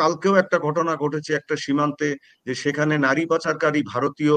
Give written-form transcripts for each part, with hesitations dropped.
কালকেও একটা ঘটনা ঘটেছে একটা সীমান্তে, যে সেখানে নারী পাচারকারী ভারতীয়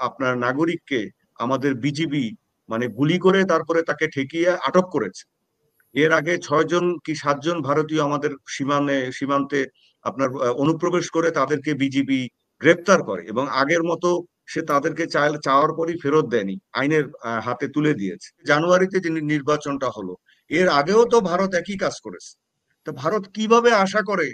আপনার নাগরিককে আমাদের বিজিবি মানে গুলি করে তারপরে তাকে ঠেকিয়ে আটক করেছে। এর আগে 6 জন কি 7 জন ভারতীয় আমাদের সীমান্তে আপনার অনুপ্রবেশ করে তাদেরকে বিজিবি গ্রেপ্তার করে, এবং আগের মতো সে তাদেরকে চাওয়ার পরই ফেরত দেয়নি, আইনের হাতে তুলে দিয়েছে। জানুয়ারিতে যে নির্বাচনটা হলো, এর আগেও তো ভারত একই কাজ করেছে। তো ভারত কিভাবে আশা করে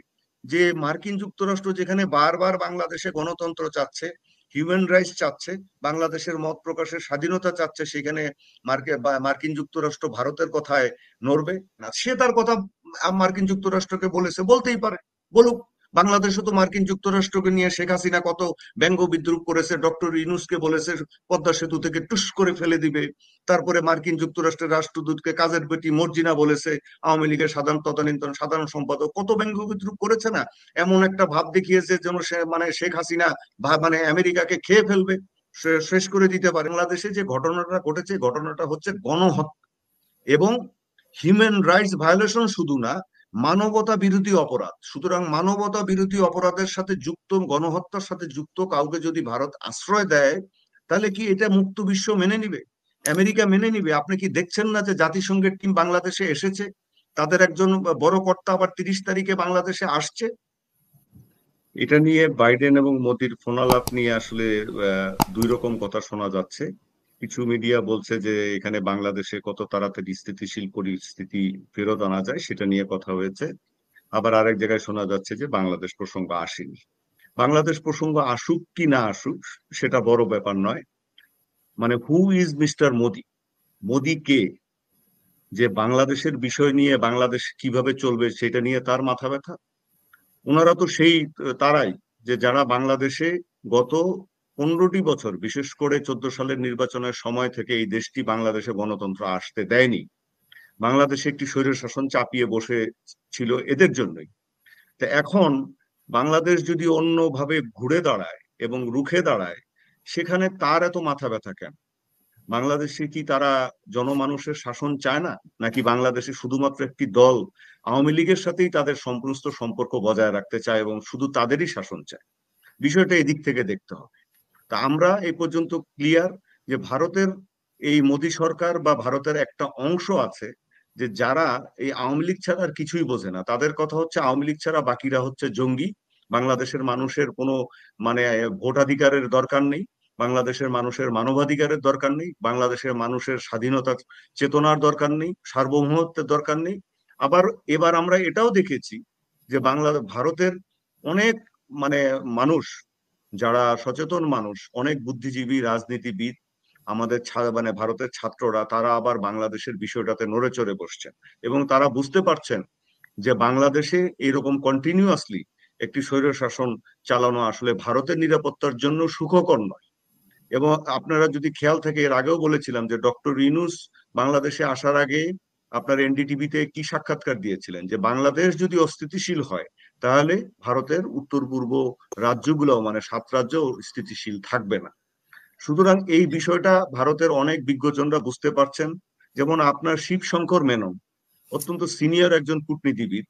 যে মার্কিন যুক্তরাষ্ট্র যেখানে বারবার বাংলাদেশে গণতন্ত্র চাচ্ছে, হিউম্যান রাইটস চাচ্ছে, বাংলাদেশের মত প্রকাশের স্বাধীনতা চাচ্ছে, সেখানে মার্কিন যুক্তরাষ্ট্র ভারতের কথায় নড়বে না? সে তার কথা মার্কিন যুক্তরাষ্ট্রকে বলেছে, বলতেই পারে, বলুক। বাংলাদেশও তো মার্কিন যুক্তরাষ্ট্রকে নিয়ে শেখ হাসিনা কত ব্যঙ্গ বিদ্রুপ করেছে, ডক্টর ইউনূসকে বলেছে পদ্মা সেতু থেকে টুস করে ফেলে দিবে। তারপরে মার্কিন যুক্তরাষ্ট্রের রাষ্ট্রদূতকে কাজের বেটি মর্জিনা বলেছে, আওয়ামী লীগের সাধারণ সম্পাদক কত ব্যঙ্গ বিদ্রুপ করেছে না? এমন একটা ভাব দেখিয়েছে যেন সে মানে শেখ হাসিনা মানে আমেরিকাকে খেয়ে ফেলবে, শেষ করে দিতে পারে। বাংলাদেশে যে ঘটনাটা ঘটেছে, ঘটনাটা হচ্ছে গণহত্যা এবং হিউম্যান রাইটস ভায়োলেশন, শুধু না, মানবতা বিরোধী অপরাধ। সুতরাং মানবতা বিরোধী অপরাধের সাথে যুক্ত, গণহত্যার সাথে যুক্ত কাউকে যদি ভারত আশ্রয় দেয়, তাহলে কি এটা মুক্ত বিশ্ব মেনে নিবে? আমেরিকা মেনে নিবে? আপনি কি দেখছেন না যে জাতিসংঘের টিম বাংলাদেশে এসেছে? তাদের একজন বড় কর্তা আবার 30 তারিখে বাংলাদেশে আসছে। এটা নিয়ে বাইডেন এবং মোদির ফোনালাপ নিয়ে আসলে দুই রকম কথা শোনা যাচ্ছে। কিছু মিডিয়া বলছে যে এখানে বাংলাদেশে কত তাড়াতাড়ি স্থিতিশীল পরিস্থিতি ফেরত আনা যায় সেটা নিয়ে কথা হয়েছে। আবার আরেক জায়গায় শোনা যাচ্ছে যে বাংলাদেশ প্রসঙ্গ আসেনি। বাংলাদেশ প্রসঙ্গ আসুক কি না আসুক সেটা বড় ব্যাপার নয়। মানে who is mister Modi? Modi কে? যে বাংলাদেশের বিষয় নিয়ে বাংলাদেশ কিভাবে চলবে সেটা নিয়ে তার মাথা ব্যথা? ওনারা তো সেই তারাই যে যারা বাংলাদেশে গত 15টি বছর, বিশেষ করে 14 সালের নির্বাচনের সময় থেকে এই দেশটি বাংলাদেশে গণতন্ত্র আসতে দেয়নি। বাংলাদেশে একটি স্বৈর শাসন চাপিয়ে বসে ছিল এদের জন্যই। তো এখন বাংলাদেশ যদি অন্যভাবে ঘুরে দাঁড়ায় এবং রুখে দাঁড়ায়, সেখানে তার এত মাথা ব্যথা কেন? বাংলাদেশে কি তারা জনমানুষের শাসন চায় না, নাকি বাংলাদেশে শুধুমাত্র একটি দল আওয়ামী লীগের সাথেই তাদের সমস্ত সম্পর্ক বজায় রাখতে চায় এবং শুধু তাদেরই শাসন চায়? বিষয়টা এদিক থেকে দেখতে হবে। তা আমরা এই পর্যন্ত ক্লিয়ার যে ভারতের এই মোদী সরকার বা ভারতের একটা অংশ আছে যে যারা এই আওয়ামী লীগ ছাড়া আর কিছুই বোঝে না। তাদের কথা হচ্ছে আওয়ামী লীগ ছাড়া বাকিরা হচ্ছে জঙ্গি। বাংলাদেশের মানুষের কোনো মানে ভোটাধিকারের দরকার নেই, বাংলাদেশের মানুষের মানবাধিকারের দরকার নেই, বাংলাদেশের মানুষের স্বাধীনতা চেতনার দরকার নেই, সার্বভৌমত্বের দরকার নেই। আবার এবার আমরা এটাও দেখেছি যে ভারতের অনেক মানে মানুষ, যারা সচেতন মানুষ, অনেক বুদ্ধিজীবী রাজনীতিবিদ, আমাদের মানে ভারতের ছাত্ররা, তারা আবার বাংলাদেশের বিষয়টাতে নড়ে চড়ে বসছেন এবং তারা বুঝতে পারছেন যে বাংলাদেশে এরকম কন্টিনিউয়াসলি একটি স্বৈর শাসন চালানো আসলে ভারতের নিরাপত্তার জন্য সুখকর নয়। এবং আপনারা যদি খেয়াল থাকে, এর আগেও বলেছিলাম যে ডক্টর ইউনূস বাংলাদেশে আসার আগে আপনার এনডিটিভিতে কি সাক্ষাৎকার দিয়েছিলেন, যে বাংলাদেশ যদি অস্থিতিশীল হয় তাহলে ভারতের উত্তর পূর্ব রাজ্যগুলো মানে 7 রাজ্য স্থিতিশীল থাকবে না। সুতরাং এই বিষয়টা ভারতের অনেক বিজ্ঞজনরা বুঝতে পারছেন। যেমন আপনার শিবশঙ্কর মেনন, অত্যন্ত সিনিয়র একজন কূটনীতিবিদ,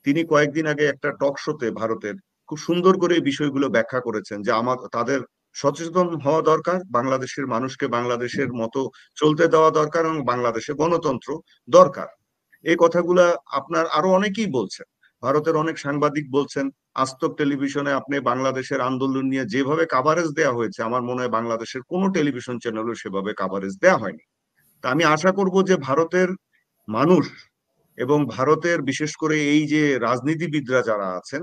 তিনি কয়েকদিন আগে একটা টক শোতে ভারতের খুব সুন্দর করে এই বিষয়গুলো ব্যাখ্যা করেছেন যে তাদের সচেতন হওয়া দরকার, বাংলাদেশের মানুষকে বাংলাদেশের মতো চলতে দেওয়া দরকার এবং বাংলাদেশে গণতন্ত্র দরকার। এই কথাগুলা আপনার আরো অনেকেই বলছেন, ভারতের অনেক সাংবাদিক বলছেন। আজতক টেলিভিশনে আপনি বাংলাদেশের আন্দোলন নিয়ে যেভাবে কাভারেজ দেওয়া হয়েছে, আমার মনে হয় বাংলাদেশের কোনো টেলিভিশন চ্যানেলও সেভাবে কাভারেজ দেওয়া হয়নি। তা আমি আশা করব যে ভারতের মানুষ এবং ভারতের বিশেষ করে এই যে রাজনীতিবিদরা যারা আছেন,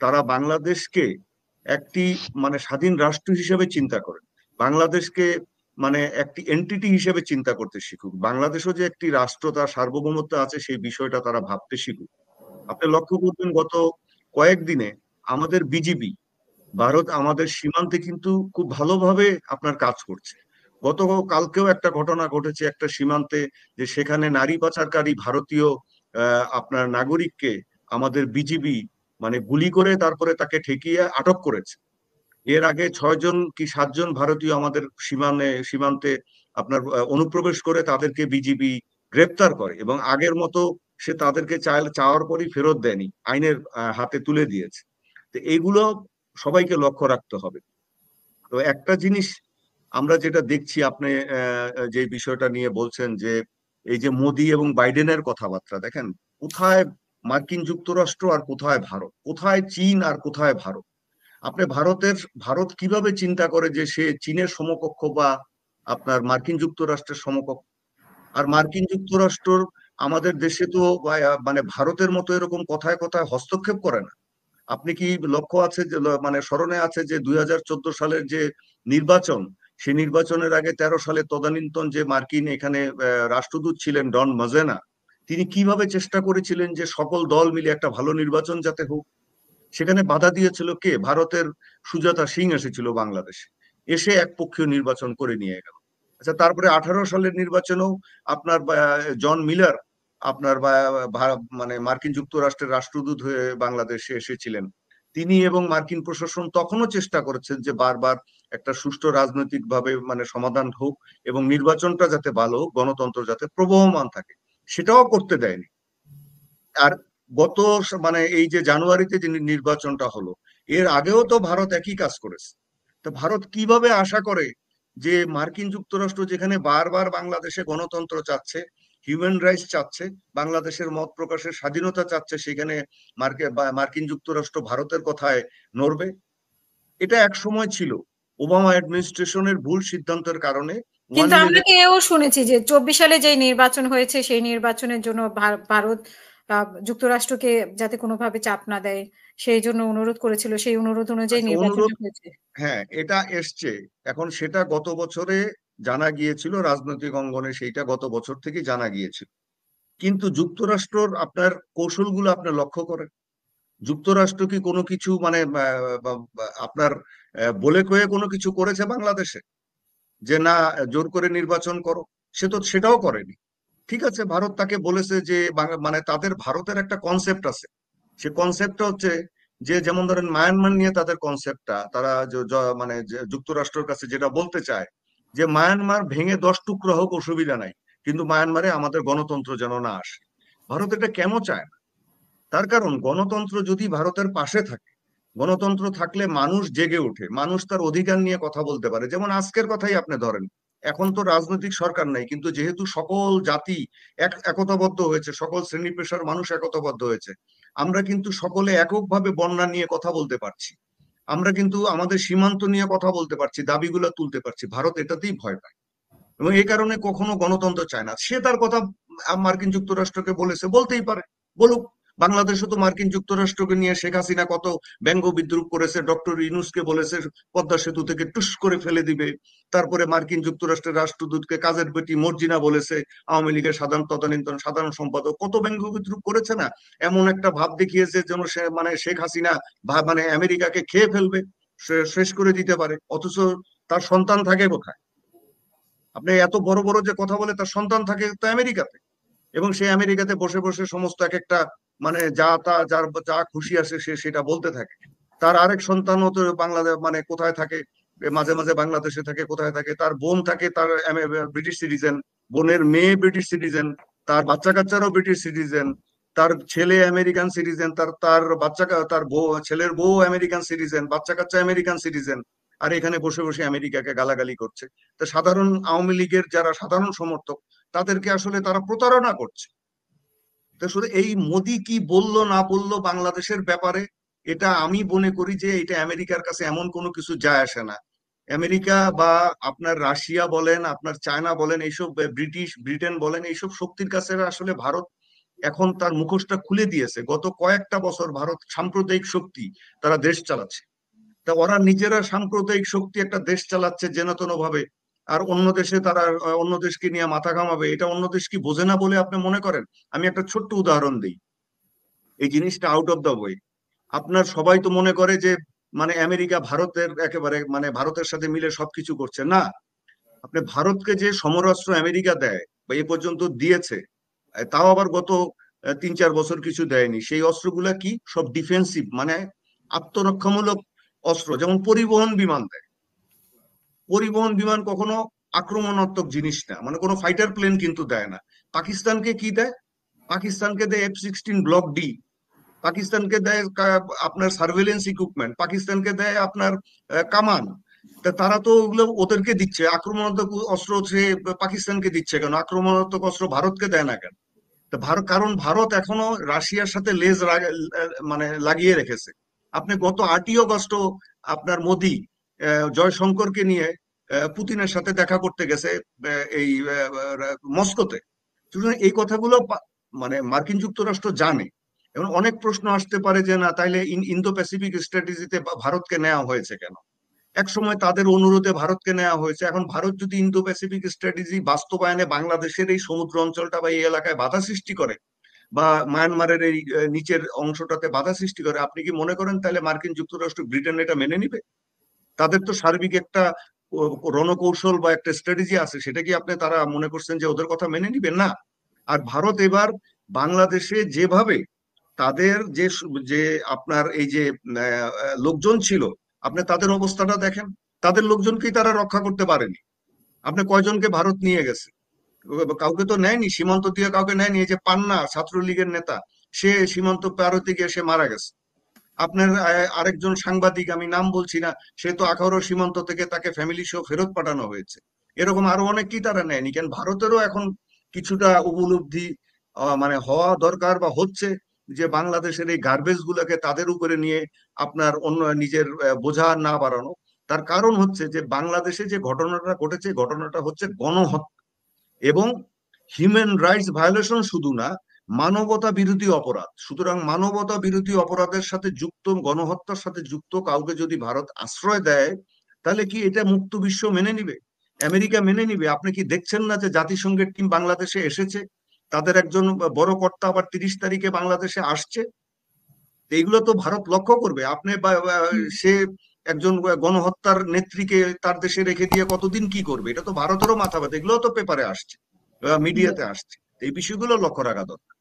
তারা বাংলাদেশকে একটি মানে স্বাধীন রাষ্ট্র হিসেবে চিন্তা করেন, বাংলাদেশকে মানে একটি এন্টিটি হিসেবে চিন্তা করতে শিখুক। বাংলাদেশও যে একটি রাষ্ট্র, তার সার্বভৌমত্ব আছে, সেই বিষয়টা তারা ভাবতে শিখুক। আপনি লক্ষ্য করবেন গত কয়েকদিনে আমাদের বিজিবি ভারত আমাদের সীমান্তে কিন্তু খুব ভালোভাবে আপনার কাজ করছে। গত কালকেও একটা ঘটনা ঘটেছে একটা সীমান্তে, যে সেখানে নারী পাচারকারী ভারতীয় আপনার নাগরিককে আমাদের বিজিবি মানে গুলি করে তারপরে তাকে ঠেকিয়ে আটক করেছে। এর আগে 6 জন কি 7 জন ভারতীয় আমাদের সীমান্তে আপনার অনুপ্রবেশ করে তাদেরকে বিজিবি গ্রেপ্তার করে, এবং আগের মতো সে তাদেরকে চাওয়ার পরই ফেরত দেয়নি, আইনের হাতে তুলে দিয়েছে। তো এইগুলো সবাইকে লক্ষ্য রাখতে হবে। তো একটা জিনিস আমরা যেটা দেখছি, আপনি যে বিষয়টা নিয়ে বলছেন যে এই যে মোদি এবং বাইডেনের কথাবার্তা দেখেন, কোথায় মার্কিন যুক্তরাষ্ট্র আর কোথায় ভারত, কোথায় চীন আর কোথায় ভারত। আপনি ভারত কিভাবে চিন্তা করে যে সে চীনের সমকক্ষ বা আপনার মার্কিন যুক্তরাষ্ট্রের সমকক্ষ? আর মার্কিন যুক্তরাষ্ট্র আমাদের দেশে তো মানে ভারতের মতো এরকম কথায় কথায় হস্তক্ষেপ করে না। আপনি কি লক্ষ্য আছে যে মানে স্মরণে আছে যে 2014 সালের যে নির্বাচন, সেই নির্বাচনের আগে 13 সালে তদানীন্তন যে মার্কিন এখানে রাষ্ট্রদূত ছিলেন ডন মাজেনা, তিনি কিভাবে চেষ্টা করেছিলেন যে সকল দল মিলে একটা ভালো নির্বাচন যাতে হোক। সেখানে বাধা দিয়েছিল কে? ভারতের সুজাতা সিং এসেছিল বাংলাদেশে, এসে একপক্ষীয় নির্বাচন করে নিয়ে গেল। আচ্ছা, তারপরে 18 সালের নির্বাচনেও আপনার জন মিলার আপনার মানে মার্কিন যুক্তরাষ্ট্রের রাষ্ট্রদূত হয়ে বাংলাদেশে এসেছিলেন। তিনি এবং মার্কিন প্রশাসন তখনও চেষ্টা করেছেন যে বারবার একটা সুষ্ঠু রাজনৈতিক ভাবে মানে সমাধান হোক এবং নির্বাচনটা যাতে ভালো হোক, গণতন্ত্র যাতে প্রবহমান থাকে, সেটাও করতে দেয়নি। আর গত মানে এই যে জানুয়ারিতে যে নির্বাচনটা হলো, এর আগেও তো ভারত একই কাজ করেছে। তো ভারত কিভাবে আশা করে যে মার্কিন যুক্তরাষ্ট্র যেখানে বারবার বাংলাদেশে গণতন্ত্র চাচ্ছে, হিউম্যান রাইটস চাচ্ছে, বাংলাদেশের মত প্রকাশের স্বাধীনতা চাচ্ছে, সেখানে মার্কিন যুক্তরাষ্ট্র ভারতের কথায় নড়বে? এটা এক সময় ছিল ওবামা অ্যাডমিনিস্ট্রেশনের ভুল সিদ্ধান্তের কারণে ওয়ান কিন্তু আমরা ইলেভেন। তো এও শুনেছি যে 24 সালে যে নির্বাচন হয়েছে সেই নির্বাচনের জন্য ভারত যুক্তরাষ্ট্রকে যাতে কোনোভাবে চাপ না দেয় সেই জন্য অনুরোধ করেছিল, সেই অনুরোধ অনুযায়ী আচ্ছা, অনুরোধ, নির্বাচনটা হয়েছে। হ্যাঁ এটা এসছে। এখন সেটা গত বছরে জানা গিয়েছিল রাজনৈতিক অঙ্গনে, সেইটা গত বছর থেকে জানা গিয়েছিল। কিন্তু যুক্তরাষ্ট্রর আপনার কৌশলগুলো আপনি লক্ষ্য করেন। যুক্তরাষ্ট্র কি কোনো কিছু মানে আপনার বলে কয়ে কোনো কিছু করেছে বাংলাদেশে যে না জোর করে নির্বাচন করো? সে তো সেটাও করেনি। ঠিক আছে, ভারত তাকে বলেছে যে মানে তাদের ভারতের একটা কনসেপ্ট আছে। সে কনসেপ্টটা হচ্ছে যে যেমন ধরেন মায়ানমার নিয়ে তাদের কনসেপ্টটা, তারা মানে যুক্তরাষ্ট্রের কাছে যেটা বলতে চায় যে মায়ানমার ভেঙে 10 টুকরো হোক, অসুবিধা নাই, কিন্তু মায়ানমারে আমাদের গণতন্ত্র যেন না আসে। ভারত এটা কেন চায় না? তার কারণ গণতন্ত্র যদি ভারতের পাশে থাকে, গণতন্ত্র থাকলে মানুষ জেগে ওঠে, মানুষ তার অধিকার নিয়ে কথা বলতে পারে। যেমন আজকের কথাই আপনি ধরেন, এখন তো রাজনৈতিক সরকার নাই, কিন্তু যেহেতু সকল জাতি একতাবদ্ধ হয়েছে, সকল শ্রেণী পেশার মানুষ একতাবদ্ধ হয়েছে, আমরা কিন্তু সকলে এককভাবে বন্যা নিয়ে কথা বলতে পারছি। আমরা কিন্তু আমাদের সীমান্ত নিয়ে কথা বলতে পারছি, দাবিগুলো তুলতে পারছি। ভারত এটাতেই ভয় পায় এবং এই কারণে কখনো গণতন্ত্র চায় না। সে তার কথা মার্কিন যুক্তরাষ্ট্রকে বলেছে, বলতেই পারে, বলুক। বাংলাদেশে তো মার্কিন যুক্তরাষ্ট্রকে নিয়ে শেখ হাসিনা কত ব্যঙ্গ বিদ্রুপ করেছে, ডক্টর ইউনূসকে বলেছে পদ্মা সেতু থেকে টুস করে ফেলে দিবে। তারপরে মার্কিন যুক্তরাষ্ট্রের রাষ্ট্রদূতকে কাজের বেটি মর্জিনা বলেছে, আওয়ামী লীগের তদানীন্তন সাধারণ সম্পাদক, কত ব্যঙ্গ বিদ্রুপ করেছে না? এমন একটা ভাব দেখিয়েছে যেন সে মানে শেখ হাসিনা মানে আমেরিকাকে খেয়ে ফেলবে, শেষ করে দিতে পারে। অথচ তার সন্তান থাকে কোথায়? আপনি এত বড় বড় যে কথা বলে, তার সন্তান থাকে তো আমেরিকাতে, এবং সে আমেরিকাতে বসে বসে সমস্ত এক একটা মানে যা তা যার যা খুশি আসে সে সেটা বলতে থাকে। তার আরেক সন্তানও তো বাংলাদেশ মানে কোথায় থাকে, মাঝে মাঝে বাংলাদেশে থাকে, কোথায় থাকে, তার বোন থাকে, তার ব্রিটিশ সিটিজেন, বোনের মেয়ে ব্রিটিশ সিটিজেন, তার বাচ্চা কাচ্চারাও ব্রিটিশ সিটিজেন, তার ছেলে আমেরিকান সিটিজেন, তার তার বাচ্চা তার বউ, ছেলের বউ আমেরিকান সিটিজেন, বাচ্চা কাচ্চা আমেরিকান সিটিজেন। আর এখানে বসে বসে আমেরিকাকে গালাগালি করছে। তো সাধারণ আওয়ামী লীগের যারা সাধারণ সমর্থক, তাদেরকে আসলে তারা প্রতারণা করছে। তো শুধু এই মোদি কি বললো না বললো বাংলাদেশের ব্যাপারে, এটা আমি মনে করি যে এটা আমেরিকার কাছে এমন কোনো কিছু যায় আসে না। আমেরিকা বা আপনার রাশিয়া বলেন, আপনার চায়না বলেন, এইসব ব্রিটেন বলেন, এইসব শক্তির কাছে আসলে ভারত এখন তার মুখোশটা খুলে দিয়েছে। গত কয়েকটা বছর ভারত সাম্প্রদায়িক শক্তি, তারা দেশ চালাচ্ছে। তা ওরা নিজেরা সাম্প্রদায়িক শক্তি একটা দেশ চালাচ্ছে যেন তেন ভাবে, আর অন্য দেশে তারা অন্য দেশকে নিয়ে মাথা ঘামাবে, এটা অন্য দেশ কি বোঝে না বলে আপনি মনে করেন? আমি একটা ছোট্ট উদাহরণ দিই, এই জিনিসটা আউট অফ দ্য ওয়ে। আপনার সবাই তো মনে করে যে মানে আমেরিকা ভারতের একেবারে মানে ভারতের সাথে মিলে সবকিছু করছে না। আপনি ভারতকে যে সমরাস্ত্র আমেরিকা দেয় বা এ পর্যন্ত দিয়েছে, তাও আবার গত 3-4 বছর কিছু দেয়নি, সেই অস্ত্রগুলা কি সব ডিফেন্সিভ, মানে আত্মরক্ষামূলক অস্ত্র। যেমন পরিবহন বিমান দেয়, পরিবহন বিমান কখনো আক্রমণাত্মক জিনিস না, মানে কোনো ফাইটার প্লেন কিন্তু দেয় না। পাকিস্তানকে কি দেয়? পাকিস্তানকে দেয় F-16 ব্লক ডি, পাকিস্তানকে দেয় আপনার সার্ভেলেন্স ইকুইপমেন্ট, পাকিস্তানকে দেয় আপনার কামান। তা তারা তো ওগুলো ওদেরকে দিচ্ছে, আক্রমণাত্মক অস্ত্র সে পাকিস্তানকে দিচ্ছে কেন, আক্রমণাত্মক অস্ত্র ভারতকে দেয় না কেন? তা ভারত, কারণ ভারত এখনো রাশিয়ার সাথে মানে লাগিয়ে রেখেছে। আপনি গত 8ই অগস্ট আপনার মোদি জয়শঙ্করকে নিয়ে পুতিনের সাথে দেখা করতে গেছে এই মস্কোতে। সুতরাং এই কথাগুলো মানে মার্কিন যুক্তরাষ্ট্র জানে। এবং অনেক প্রশ্ন আসতে পারে যে না তাইলে ইন্দো প্যাসিফিক স্ট্র্যাটেজিতে ভারতকে নেওয়া হয়েছে কেন? এক সময় তাদের অনুরোধে ভারতকে নেওয়া হয়েছে, এখন ভারত যদি ইন্দো প্যাসিফিক স্ট্র্যাটেজি বাস্তবায়নে বাংলাদেশের এই সমুদ্র অঞ্চলটা বা এই এলাকায় বাধা সৃষ্টি করে, বা মায়ানমারের এই নিচের অংশটাতে বাধা সৃষ্টি করে, আপনি কি মনে করেন তাহলে মার্কিন যুক্তরাষ্ট্র, ব্রিটেন এটা মেনে নিবে? তাদের তো সার্বিক একটা রণকৌশল বা একটা স্ট্র্যাটেজি আছে, সেটা কি আপনি তারা মনে করছেন যে ওদের কথা মেনে নিবে? না। আর ভারত এবার বাংলাদেশে যেভাবে তাদের যে আপনার এই যে লোকজন ছিল, আপনি তাদের অবস্থাটা দেখেন, তাদের লোকজনকেই তারা রক্ষা করতে পারেনি। আপনি কয়জনকে ভারত নিয়ে গেছে? কাউকে তো নেয়নি, সীমান্ত দিয়ে কাউকে নেয়নি। এই যে পান্না ছাত্রলীগের নেতা, সে সীমান্ত পার হতে গিয়ে সে মারা গেছে। আপনার আরেকজন সাংবাদিক, আমি নাম বলছি না, সে তো আখাউড়া সীমান্ত থেকে তাকে ফ্যামিলি সহ ফেরত পাঠানো হয়েছে। এরকম আরো অনেককেই তারা নেয়নি কেন? ভারতেরও এখন কিছুটা উপলব্ধি মানে হওয়া দরকার বা হচ্ছে, যে বাংলাদেশের এই গার্বেজ গুলাকে তাদের উপরে নিয়ে আপনার অন্য নিজের বোঝা না বাড়ানো। তার কারণ হচ্ছে যে বাংলাদেশে যে ঘটনাটা ঘটেছে, ঘটনাটা হচ্ছে গণহত্যা এবং হিউম্যান রাইটস ভায়োলেশন, শুধু না, মানবতা বিরোধী অপরাধ। সুতরাং মানবতা বিরোধী অপরাধের সাথে যুক্ত, গণহত্যার সাথে যুক্ত কাউকে যদি ভারত আশ্রয় দেয়, তাহলে কি এটা মুক্ত বিশ্ব মেনে নিবে? আমেরিকা মেনে নিবে? আপনি কি দেখছেন না যে জাতিসংঘের টিম বাংলাদেশে এসেছে, তাদের একজন বড় কর্তা আবার 30 তারিখে বাংলাদেশে আসছে? এইগুলো তো ভারত লক্ষ্য করবে। আপনি সে একজন গণহত্যার নেত্রীকে তার দেশে রেখে দিয়ে কতদিন কি করবে? এটা তো ভারতেরও মাথা ব্যথা, এগুলো তো পেপারে আসছে, মিডিয়াতে আসছে। এই বিষয়গুলো লক্ষ্য রাখা দরকার।